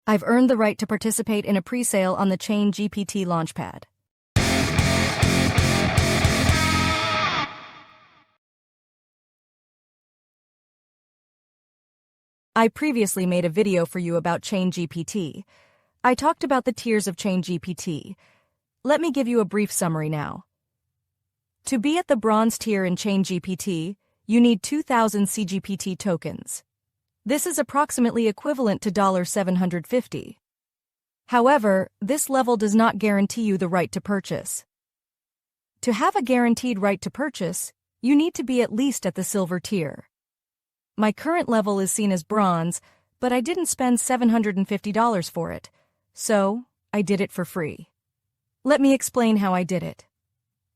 I've earned the right to participate in a pre-sale on the Chain GPT launchpad. I previously made a video for you about Chain GPT. I talked about the tiers of Chain GPT. Let me give you a brief summary now. To be at the bronze tier in Chain GPT, you need 2,000 CGPT tokens. This is approximately equivalent to $750. However, this level does not guarantee you the right to purchase. To have a guaranteed right to purchase, you need to be at least at the silver tier. My current level is seen as bronze, but I didn't spend $750 for it, so I did it for free. Let me explain how I did it.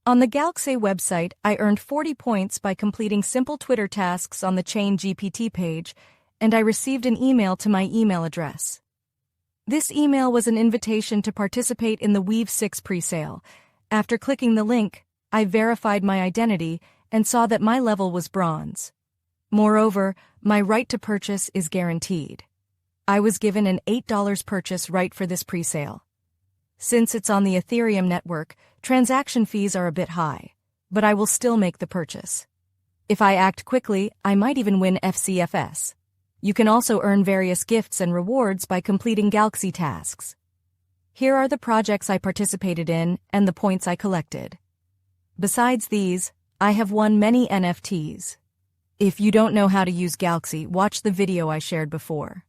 On the Galxe website, I earned 40 points by completing simple Twitter tasks on the Chain GPT page, and I received an email to my email address. This email was an invitation to participate in the Weave 6 presale. After clicking the link, I verified my identity and saw that my level was bronze. Moreover, my right to purchase is guaranteed. I was given an $8 purchase right for this presale. Since it's on the Ethereum network, transaction fees are a bit high, but I will still make the purchase. If I act quickly, I might even win FCFS. You can also earn various gifts and rewards by completing Galxe tasks. Here are the projects I participated in and the points I collected. Besides these, I have won many NFTs. If you don't know how to use Galxe, watch the video I shared before.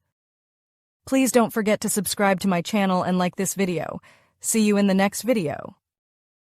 Please don't forget to subscribe to my channel and like this video. See you in the next video.